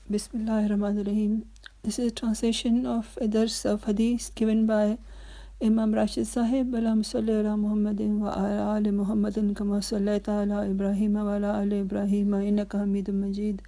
Bismillahirrahmanirrahim. This is a translation of a dars of hadith given by Imam Rashid Sahib. Allahumma salli ala Muhammadin wa ala ali Muhammadin kama sallaita ala Ibrahim wa ala ali Ibrahim innaka Hamidum Majid.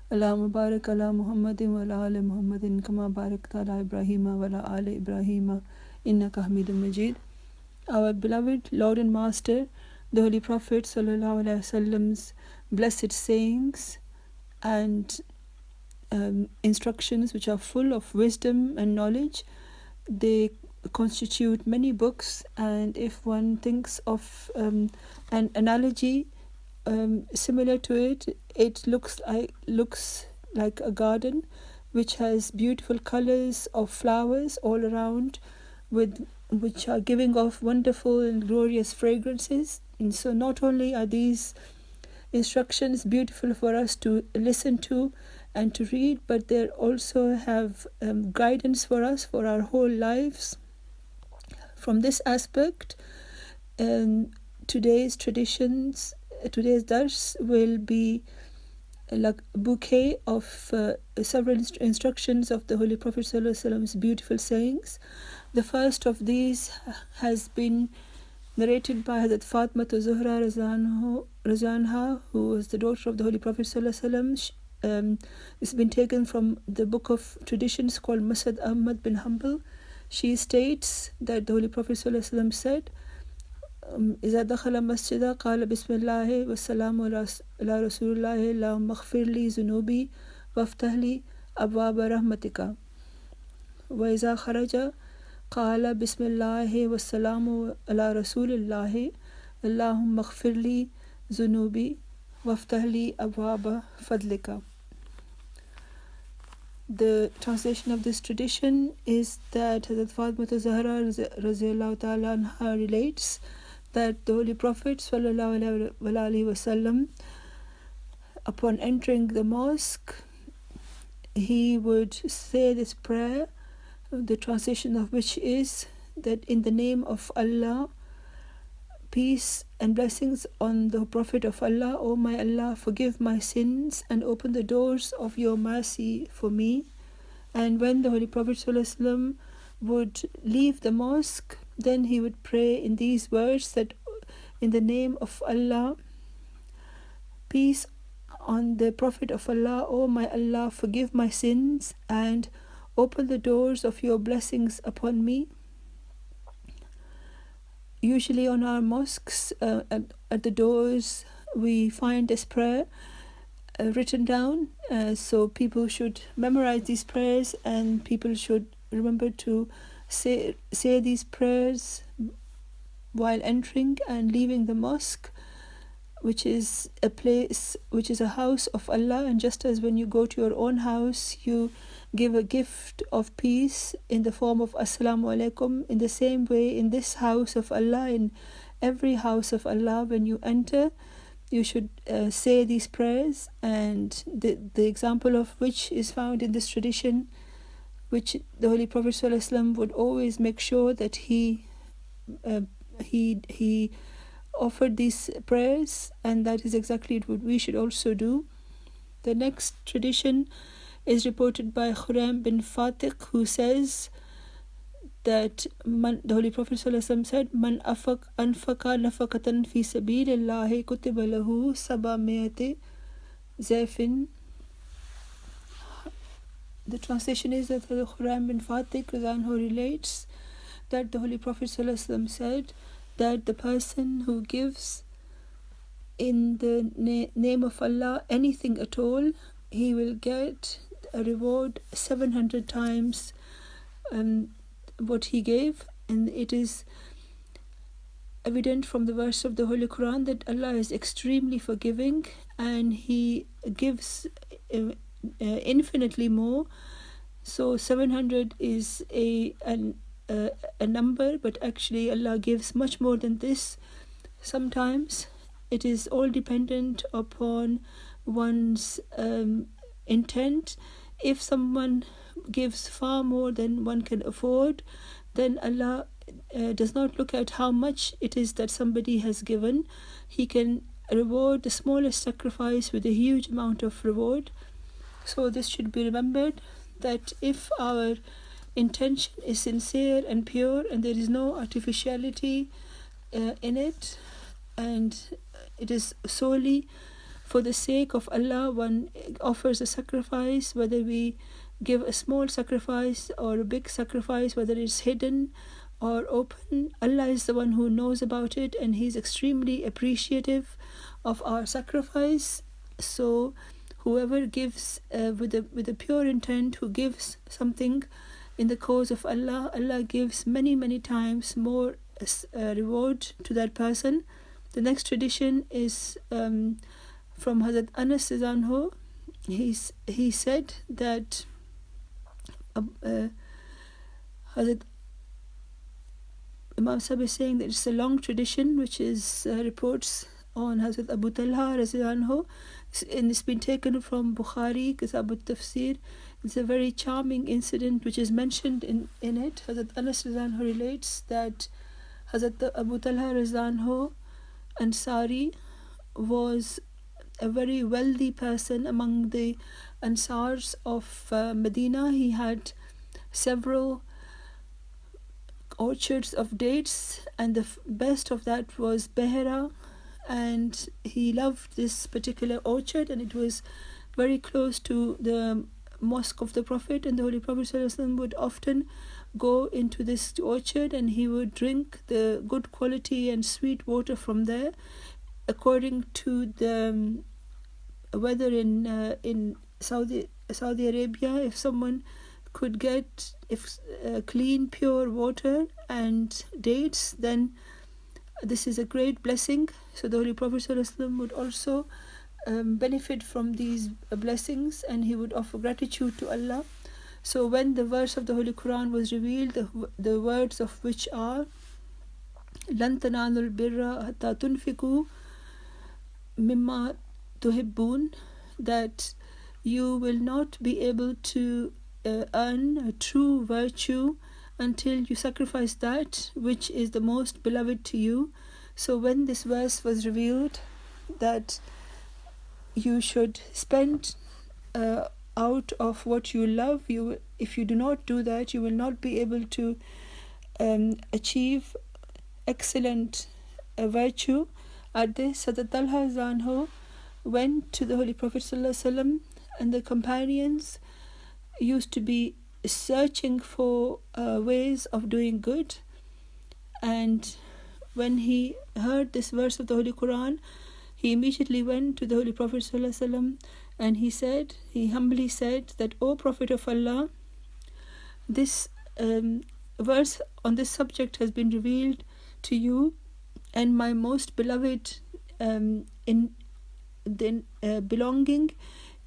Allahumma barik ala Muhammadin wa ala ali Muhammadin kama barakta ala Ibrahim wa ala ali Ibrahim innaka Hamidum Majid. Our beloved Lord and Master, the Holy Prophet sallallahu alaihi wasallam's blessed sayings and instructions which are full of wisdom and knowledge, they constitute many books. And if one thinks of an analogy similar to it, it looks like a garden which has beautiful colors of flowers all around, which are giving off wonderful and glorious fragrances. And so not only are these instructions beautiful for us to listen to and to read, but they also have guidance for us for our whole lives. From this aspect, today's dars will be like a bouquet of several instructions of the Holy Prophet ﷺ's beautiful sayings. The first of these has been narrated by Hazrat Fatima Zuhra Razanha, who was the daughter of the Holy Prophet ﷺ. It's been taken from the book of traditions called Musnad Ahmad bin Hanbal. She states that the Holy Prophet ﷺ said, إذا دخل مسجدا قال بسم الله والسلام على رسول الله اللهم اغفر لي ذنوبي وافتح لي أبواب رحمتك وإذا خرج قال بسم الله والسلام على رسول الله اللهم اغفر لي ذنوبي وافتح لي أبواب فضلك. The translation of this tradition is that Hazrat Fatima Zahra Raziyallahu Ta'ala Anha relates that the Holy Prophet Sallallahu Alaihi Wasallam, upon entering the mosque, he would say this prayer, the translation of which is that in the name of Allah, peace and blessings on the Prophet of Allah, O my Allah, forgive my sins and open the doors of your mercy for me. And when the Holy Prophet ﷺ would leave the mosque, then he would pray in these words that in the name of Allah, peace on the Prophet of Allah, O my Allah, forgive my sins and open the doors of your blessings upon me. Usually on our mosques, at the doors, we find this prayer written down. So people should memorize these prayers, and people should remember to say these prayers while entering and leaving the mosque, which is a place, which is a house of Allah. And just as when you go to your own house, you give a gift of peace in the form of Assalamu alaikum, in the same way in this house of Allah, in every house of Allah, when you enter, you should say these prayers. And the example of which is found in this tradition, which the Holy Prophet ﷺ would always make sure that he offered these prayers, and that is exactly what we should also do. The next tradition is reported by Khurram bin Fatiq, who says that the Holy Prophet ﷺ said, Man anfaqa nafaqatan fi sabilillahi kutiba lahu sab'ami'ati zafin. The translation is that Khurram bin Fatiq who relates that the Holy Prophet ﷺ said that the person who gives in the name of Allah anything at all, he will get a reward 700 times what he gave. And it is evident from the verse of the Holy Quran that Allah is extremely forgiving, and he gives infinitely more. So 700 is a number, but actually Allah gives much more than this. Sometimes it is all dependent upon one's intent. If someone gives far more than one can afford, then Allah does not look at how much it is that somebody has given. He can reward the smallest sacrifice with a huge amount of reward. So this should be remembered, that if our intention is sincere and pure and there is no artificiality in it, and it is solely for the sake of Allah, one offers a sacrifice, whether we give a small sacrifice or a big sacrifice, whether it's hidden or open, Allah is the one who knows about it, and He is extremely appreciative of our sacrifice. So whoever gives with a pure intent, who gives something in the cause of Allah, Allah gives many times more reward to that person. The next tradition is from Hazrat Anas Anhu. He said that Hazrat Imam Sahib is saying that it's a long tradition which is reports on Hazrat Abu Talha Anhu, and it's been taken from Bukhari, Kitab al-Tafsir. It's a very charming incident which is mentioned in it. Hazrat Anas Anhu relates that Hazrat Abu Talha Anhu Ansari was a very wealthy person among the Ansars of Medina. He had several orchards of dates, and the best of that was Behra, and he loved this particular orchard, and it was very close to the mosque of the Prophet, and the Holy Prophet ﷺ would often go into this orchard and he would drink the good quality and sweet water from there. According to the weather in Saudi Arabia, if someone could get clean pure water and dates, then this is a great blessing. So the Holy Prophet ﷺ would also benefit from these blessings, and he would offer gratitude to Allah. So when the verse of the Holy Quran was revealed, the words of which are لَن تَنَالُوا الْبِرَّ حَتَّى تُنْفِقُوا مِمَّا تُحِبُّونَ, that you will not be able to earn a true virtue until you sacrifice that which is the most beloved to you. So when this verse was revealed, that you should spend out of what you love, if you do not do that, you will not be able to achieve excellent virtue. At this, Hazrat Talha Anhu went to the Holy Prophet ﷺ, and the companions used to be searching for ways of doing good. And when he heard this verse of the Holy Quran, he immediately went to the Holy Prophet ﷺ, and he humbly said that, O Prophet of Allah, this verse on this subject has been revealed to you, and my most beloved belonging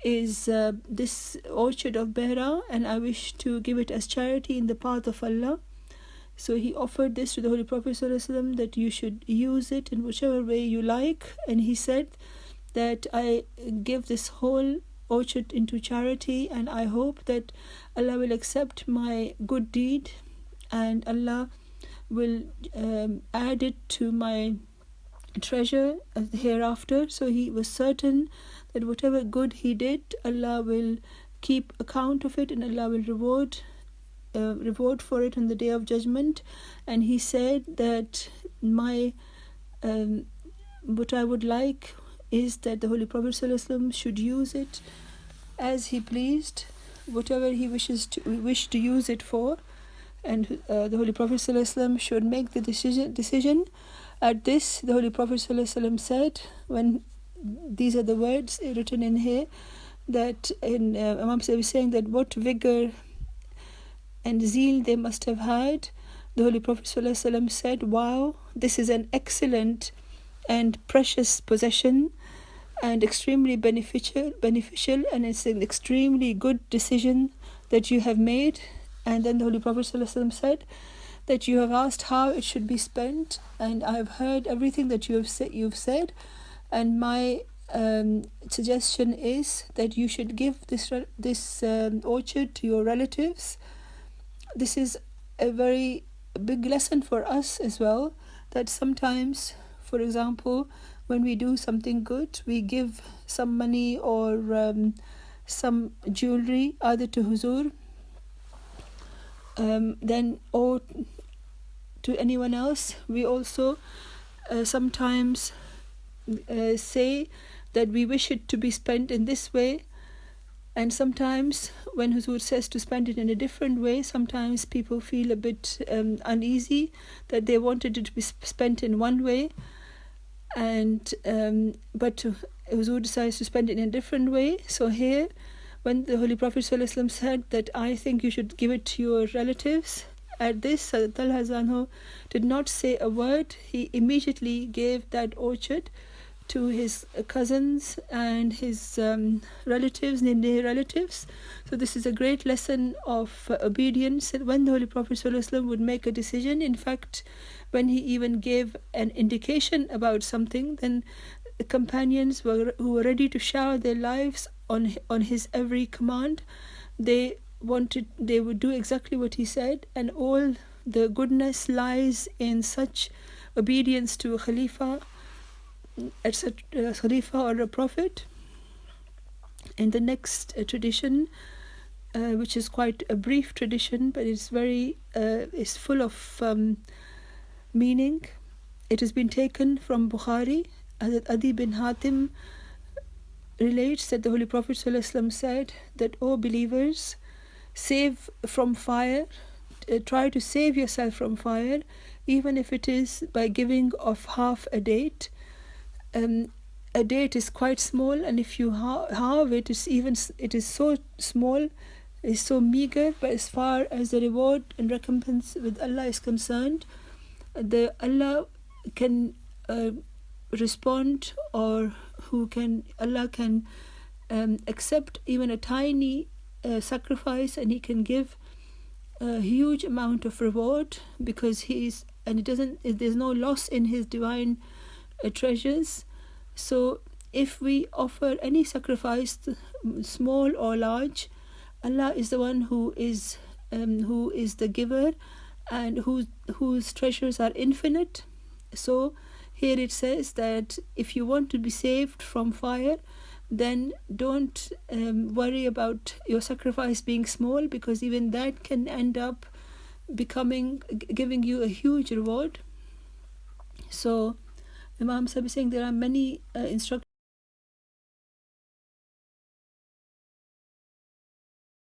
is this orchard of Behra, and I wish to give it as charity in the path of Allah. So he offered this to the Holy Prophet ﷺ, that you should use it in whichever way you like, and he said that I give this whole orchard into charity, and I hope that Allah will accept my good deed, and Allah will add it to my treasure hereafter. So he was certain that whatever good he did, Allah will keep account of it, and Allah will reward for it on the Day of Judgment. And he said that what I would like is that the Holy Prophet ﷺ should use it as he pleased, whatever he wished to use it for, and the Holy Prophet ﷺ should make the decision. At this, the Holy Prophet ﷺ said, when these are the words written in here, that in Imam Sahib is saying that what vigor and zeal they must have had. The Holy Prophet ﷺ said, wow, this is an excellent and precious possession and extremely beneficial, and it's an extremely good decision that you have made. And then the Holy Prophet ﷺ said that you have asked how it should be spent, and I have heard everything that you've said, and my suggestion is that you should give this orchard to your relatives. This is a very big lesson for us as well, that sometimes, for example, when we do something good, we give some money or some jewelry either to Huzur then or to anyone else. We also sometimes say that we wish it to be spent in this way, and sometimes when Huzur says to spend it in a different way, sometimes people feel a bit uneasy that they wanted it to be spent in one way, and but Huzur decides to spend it in a different way. So here, when the Holy Prophet ﷺ said that I think you should give it to your relatives, at this Talha Anhu did not say a word. He immediately gave that orchard to his cousins and his relatives, near relatives. So this is a great lesson of obedience. When the Holy Prophet ﷺ would make a decision, in fact, when he even gave an indication about something, then the companions who were ready to shower their lives on his every command. They would do exactly what he said, and all the goodness lies in such obedience to a Khalifa, Khalifa or a Prophet. In the next tradition, which is quite a brief tradition, but it's full of meaning. It has been taken from Bukhari. Hazrat Adi bin Hatim relates that the Holy Prophet ﷺ said that, O believers, save from fire, try to save yourself from fire, even if it is by giving of half a date. A date is quite small, and if you halve it, it is so small, is so meager, but as far as the reward and recompense with Allah is concerned, Allah can respond, or Allah can accept even a tiny sacrifice, and He can give a huge amount of reward, because there's no loss in His divine treasures. So if we offer any sacrifice, small or large, Allah is the one who is the giver, and whose treasures are infinite. So here it says that if you want to be saved from fire, then don't worry about your sacrifice being small, because even that can end up giving you a huge reward. So Imam Sahib is saying there are many instructions